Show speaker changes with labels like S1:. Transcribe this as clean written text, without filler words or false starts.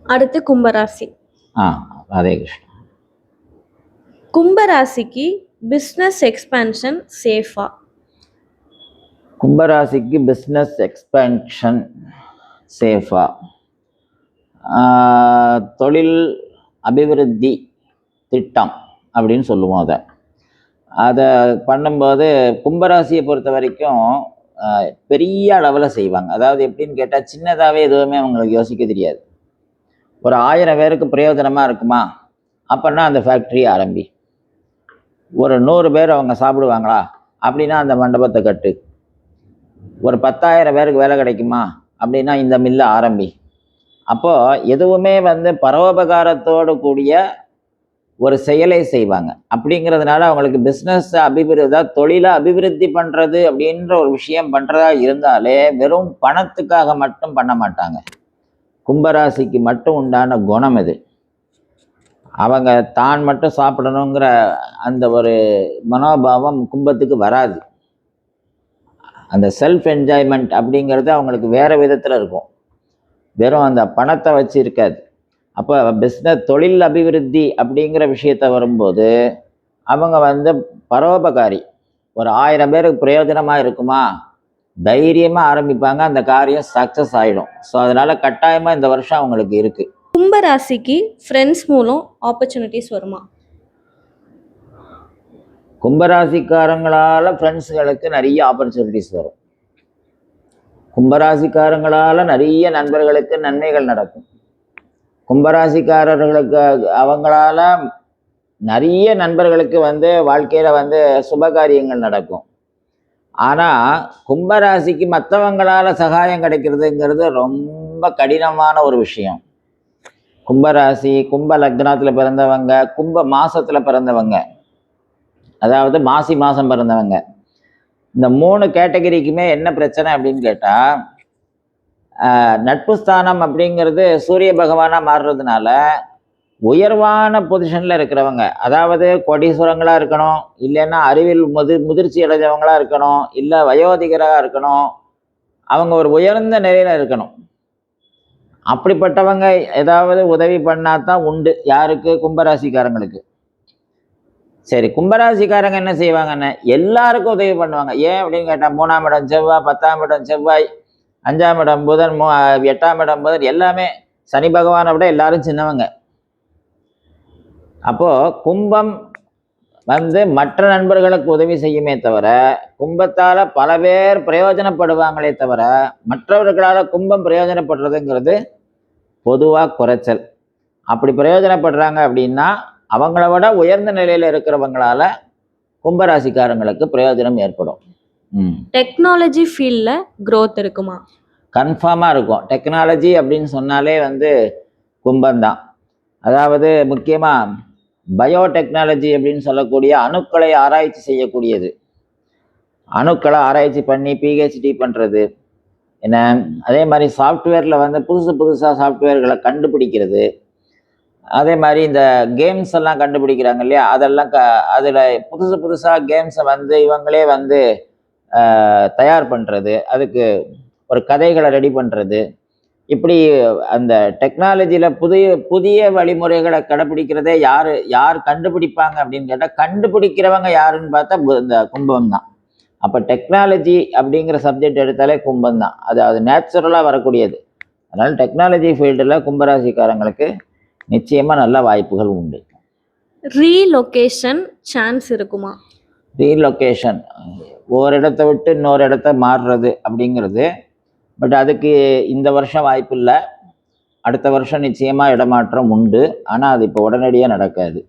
S1: அடுத்து கும்பராசி.
S2: ராதே கிருஷ்ணா.
S1: கும்பராசிக்கு பிஸ்னஸ் எக்ஸ்பேன்ஷன் சேஃபா?
S2: கும்பராசிக்கு பிஸ்னஸ் எக்ஸ்பேன்ஷன் சேஃபா? தொழில் அபிவிருத்தி திட்டம் அப்படின்னு சொல்லுவோம். அதை பண்ணும்போது கும்பராசியை பொறுத்த வரைக்கும் பெரிய அளவில் செய்வாங்க. அதாவது எப்படின்னு கேட்டால், சின்னதாகவே எதுவுமே அவங்களுக்கு யோசிக்க தெரியாது. ஒரு 1000 பேருக்கு பிரயோஜனமாக இருக்குமா அப்படின்னா அந்த ஃபேக்ட்ரி ஆரம்பி. ஒரு 100 பேர் அவங்க சாப்பிடுவாங்களா அப்படின்னா அந்த மண்டபத்தை கட்டு. ஒரு 10,000 பேருக்கு வேலை கிடைக்குமா அப்படின்னா இந்த மில்லை ஆரம்பி. அப்போது எதுவுமே பரோபகாரத்தோடு கூடிய ஒரு செயலை செய்வாங்க. அப்படிங்கிறதுனால அவங்களுக்கு பிஸ்னஸ் தொழிலை அபிவிருத்தி பண்ணுறது அப்படின்ற ஒரு விஷயம் பண்ணுறதா இருந்தாலே வெறும் பணத்துக்காக மட்டும் பண்ண மாட்டாங்க. கும்பராசிக்கு மட்டும் உண்டான குணம் இது. அவங்க தான் மட்டும் சாப்பிடணுங்கிற அந்த ஒரு மனோபாவம் கும்பத்துக்கு வராது. அந்த செல்ஃப் என்ஜாய்மெண்ட் அப்படிங்கிறது அவங்களுக்கு வேறு விதத்தில் இருக்கும், வெறும் அந்த பணத்தை வச்சு இருக்காது. அப்போ பிஸ்னஸ் தொழில் அபிவிருத்தி அப்படிங்கிற விஷயத்த வரும்போது அவங்க பரோபகாரி. ஒரு 1000 பேருக்கு பிரயோஜனமாக இருக்குமா, தைரியமாக ஆரம்பிப்பாங்க, அந்த காரியம் சக்ஸஸ் ஆகிடும். ஸோ அதனால் கட்டாயமாக இந்த வருஷம் அவங்களுக்கு இருக்குது.
S1: கும்பராசிக்கு ஃப்ரெண்ட்ஸ் மூலம் ஆப்பர்ச்சுனிட்டிஸ் வருமா?
S2: கும்பராசிக்காரங்களால் ஃப்ரெண்ட்ஸுகளுக்கு நிறைய ஆப்பர்ச்சுனிட்டிஸ் வரும். கும்பராசிக்காரங்களால் நிறைய நண்பர்களுக்கு நன்மைகள் நடக்கும். கும்பராசிக்காரர்களுக்கு அவங்களால நிறைய நண்பர்களுக்கு வாழ்க்கையில் சுபகாரியங்கள் நடக்கும். ஆனால் கும்பராசிக்கு மற்றவங்களால் சகாயம் கிடைக்கிறதுங்கிறது ரொம்ப கடினமான ஒரு விஷயம். கும்பராசி கும்ப லக்னத்தில் பிறந்தவங்க, கும்ப மாதத்தில் பிறந்தவங்க, அதாவது மாசி மாதம் பிறந்தவங்க, இந்த 3 கேட்டகரிக்குமே என்ன பிரச்சனை அப்படின்னு கேட்டால், நட்பு ஸ்தானம் அப்படிங்கிறது சூரிய பகவானாக மாறுறதுனால உயர்வான பொசிஷனில் இருக்கிறவங்க, அதாவது கோடீஸ்வரங்களாக இருக்கணும், இல்லைன்னா அறிவில் முதிர்ச்சி அடைஞ்சவங்களாக இருக்கணும், இல்லை வயோதிகராக இருக்கணும், அவங்க ஒரு உயர்ந்த நிலையில் இருக்கணும். அப்படிப்பட்டவங்க ஏதாவது உதவி பண்ணாதான் உண்டு. யாருக்கு? கும்பராசிக்காரங்களுக்கு. சரி, கும்பராசிக்காரங்க என்ன செய்வாங்கன்னு எல்லாருக்கும் உதவி பண்ணுவாங்க. ஏன் அப்படின்னு கேட்டால், 3ஆம் இடம் செவ்வாய், 10ஆம் இடம் செவ்வாய், 5ஆம் இடம் புதன், 8ஆம் இடம் புதன், எல்லாமே சனி பகவானை விட எல்லாரும் சின்னவங்க. அப்போது கும்பம் மற்ற நண்பர்களுக்கு உதவி செய்யுமே தவிர, கும்பத்தால் பல பேர் பிரயோஜனப்படுவாங்களே தவிர மற்றவர்களால் கும்பம் பிரயோஜனப்படுறதுங்கிறது பொதுவாக குறைச்சல். அப்படி பிரயோஜனப்படுறாங்க அப்படின்னா அவங்கள விட உயர்ந்த நிலையில் இருக்கிறவங்களால கும்பராசிக்காரங்களுக்கு பிரயோஜனம் ஏற்படும்.
S1: டெக்னாலஜி ஃபீல்டில் க்ரோத் இருக்குமா?
S2: கன்ஃபார்மாக இருக்கும். டெக்னாலஜி அப்படின்னு சொன்னாலே கும்பம்தான். அதாவது முக்கியமாக பயோடெக்னாலஜி அப்படின்னு சொல்லக்கூடிய அணுக்களை ஆராய்ச்சி செய்யக்கூடியது. அணுக்களை ஆராய்ச்சி பண்ணி பிஹெச்டி பண்ணுறது என்ன, அதே மாதிரி சாஃப்ட்வேரில் புதுசாக சாஃப்ட்வேர்களை கண்டுபிடிக்கிறது. அதே மாதிரி இந்த கேம்ஸ் எல்லாம் கண்டுபிடிக்கிறாங்க இல்லையா, அதெல்லாம் அதில் புதுசாக கேம்ஸை இவங்களே தயார் பண்ணுறது, அதுக்கு ஒரு கதைகளை ரெடி பண்ணுறது. இப்படி அந்த டெக்னாலஜியில் புதிய வழிமுறைகளை கடைப்பிடிக்கிறதே யார் கண்டுபிடிப்பாங்க அப்படின்னு கேட்டால், கண்டுபிடிக்கிறவங்க யாருன்னு பார்த்தா இந்த கும்பம் தான். அப்போ டெக்னாலஜி அப்படிங்கிற சப்ஜெக்ட் எடுத்தாலே கும்பம் தான். அது நேச்சுரலாக வரக்கூடியது. அதனால் டெக்னாலஜி ஃபீல்டில் கும்பராசிக்காரங்களுக்கு நிச்சயமாக நல்ல வாய்ப்புகள் உண்டு.
S1: ரீலொகேஷன் சான்ஸ் இருக்குமா?
S2: ரீலொகேஷன், ஒரு இடத்த விட்டு இன்னொரு இடத்த மாறுறது அப்படிங்கிறது, பட் அதுக்கு இந்த வருஷம் வாய்ப்பு இல்லை. அடுத்த வருஷம் நிச்சயமாக இடமாற்றம் உண்டு. ஆனால் அது இப்போ உடனடியாக நடக்காது.